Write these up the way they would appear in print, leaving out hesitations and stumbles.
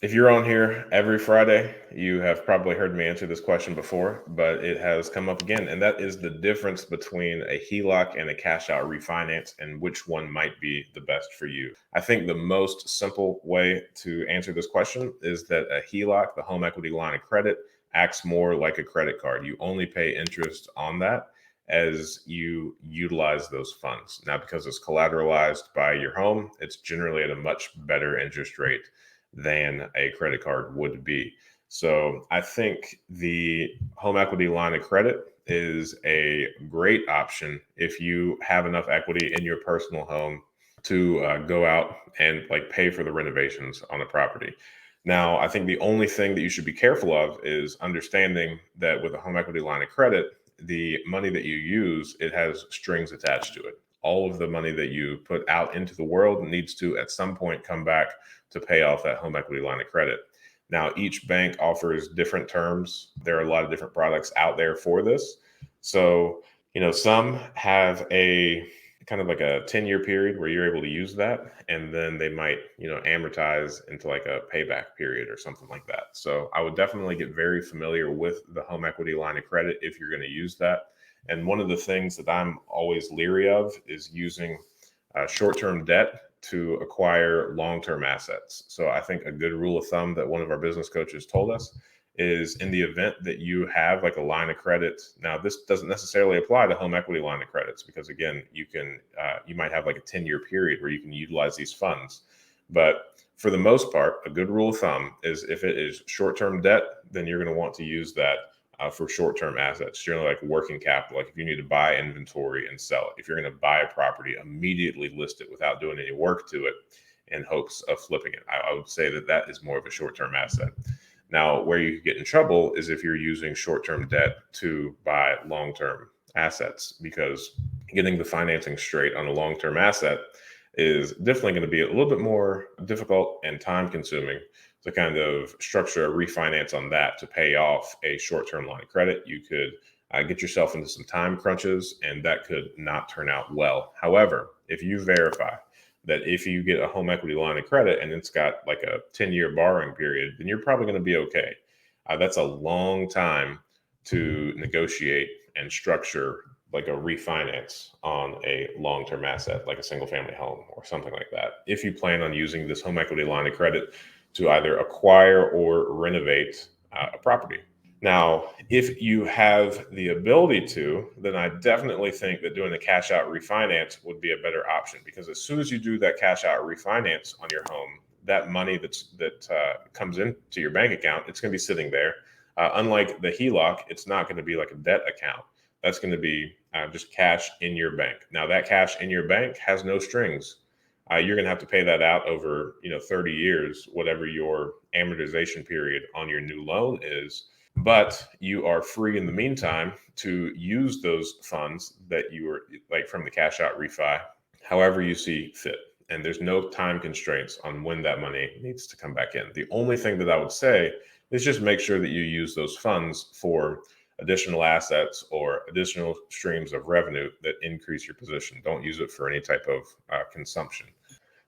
If you're on here every Friday, you have probably heard me answer this question before, but it has come up again. And that is the difference between a HELOC and a cash out refinance and which one might be the best for you. I think the most simple way to answer this question is that a HELOC, the home equity line of credit, acts more like a credit card. You only pay interest on that as you utilize those funds. Now, because it's collateralized by your home, it's generally at a much better interest rate than a credit card would be. So I think the home equity line of credit is a great option if you have enough equity in your personal home to go out and like pay for the renovations on a property. Now, I think the only thing that you should be careful of is understanding that with a home equity line of credit, the money that you use, it has strings attached to it. All of the money that you put out into the world needs to at some point come back to pay off that home equity line of credit. Now, each bank offers different terms. There are a lot of different products out there for this. So, some have a kind of like a 10-year period where you're able to use that. And then they might, amortize into like a payback period or something like that. So I would definitely get very familiar with the home equity line of credit if you're going to use that. And one of the things that I'm always leery of is using short-term debt to acquire long-term assets. So I think a good rule of thumb that one of our business coaches told us is in the event that you have like a line of credit. Now, this doesn't necessarily apply to home equity line of credits because again, you might have like a 10-year period where you can utilize these funds. But for the most part, a good rule of thumb is if it is short-term debt, then you're going to want to use that for short-term assets, generally like working capital. Like if you need to buy inventory and sell it, if you're going to buy a property, immediately list it without doing any work to it in hopes of flipping it. I would say that that is more of a short-term asset. Now, where you get in trouble is if you're using short-term debt to buy long-term assets, because getting the financing straight on a long-term asset is definitely going to be a little bit more difficult and time-consuming to kind of structure a refinance on that to pay off a short-term line of credit. You could get yourself into some time crunches, and that could not turn out well. However, if you verify that if you get a home equity line of credit and it's got like a 10-year borrowing period, then you're probably going to be okay. That's a long time to negotiate and structure like a refinance on a long-term asset, like a single family home or something like that. If you plan on using this home equity line of credit to either acquire or renovate a property. Now, if you have the ability to, then I definitely think that doing a cash out refinance would be a better option, because as soon as you do that cash out refinance on your home, that money that comes into your bank account, it's going to be sitting there. Unlike the HELOC, it's not going to be like a debt account. That's going to be just cash in your bank. Now, that cash in your bank has no strings. You're going to have to pay that out over 30 years, whatever your amortization period on your new loan is. But you are free in the meantime to use those funds that you were like from the cash out refi however you see fit. And there's no time constraints on when that money needs to come back in. The only thing that I would say is just make sure that you use those funds for additional assets or additional streams of revenue that increase your position. Don't use it for any type of consumption.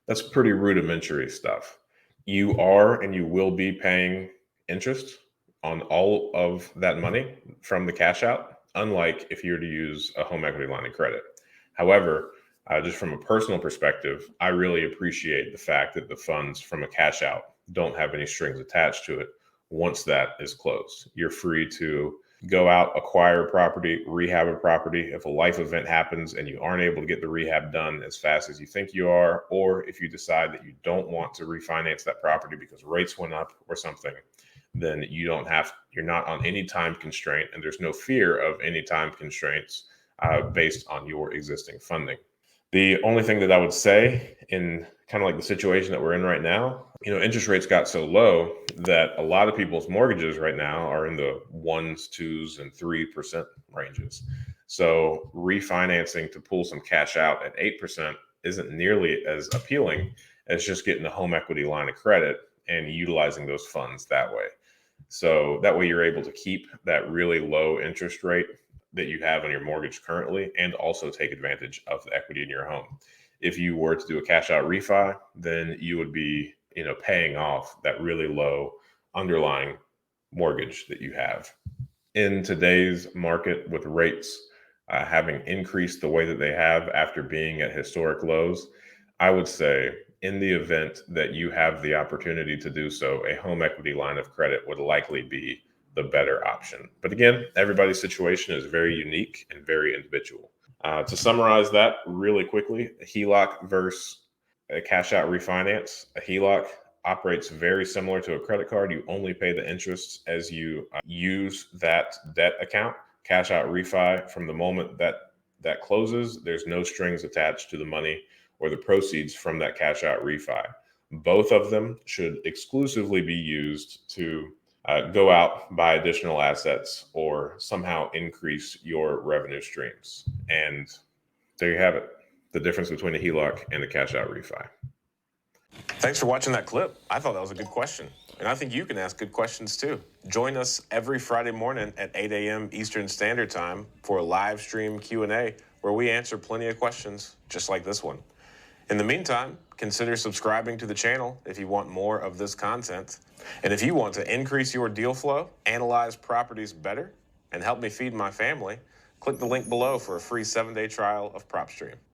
That's pretty rudimentary stuff. You are and you will be paying interest on all of that money from the cash out, unlike if you were to use a home equity line of credit. However, just from a personal perspective, I really appreciate the fact that the funds from a cash out don't have any strings attached to it once that is closed. You're free to go out, acquire a property, rehab a property. If a life event happens and you aren't able to get the rehab done as fast as you think you are, or if you decide that you don't want to refinance that property because rates went up or something, then you're not on any time constraint, and there's no fear of any time constraints based on your existing funding. The only thing that I would say in kind of like the situation that we're in right now, interest rates got so low that a lot of people's mortgages right now are in the 1s, 2s, and 3% ranges. So refinancing to pull some cash out at 8% isn't nearly as appealing as just getting a home equity line of credit and utilizing those funds that way. So that way you're able to keep that really low interest rate that you have on your mortgage currently and also take advantage of the equity in your home. If you were to do a cash out refi, then you would be paying off that really low underlying mortgage that you have. In today's market, with rates having increased the way that they have after being at historic lows, I would say in the event that you have the opportunity to do so, a home equity line of credit would likely be the better option. But again, everybody's situation is very unique and very individual. To summarize that really quickly, a HELOC versus a cash out refinance. A HELOC operates very similar to a credit card. You only pay the interest as you use that debt account. Cash out refi, from the moment that closes, there's no strings attached to the money or the proceeds from that cash out refi. Both of them should exclusively be used to go out, buy additional assets, or somehow increase your revenue streams. And there you have it, the difference between a HELOC and a cash out refi. Thanks for watching that clip. I thought that was a good question. And I think you can ask good questions too. Join us every Friday morning at 8 a.m. Eastern Standard Time for a live stream Q&A where we answer plenty of questions just like this one. In the meantime, consider subscribing to the channel if you want more of this content. And if you want to increase your deal flow, analyze properties better, and help me feed my family, click the link below for a free 7-day trial of PropStream.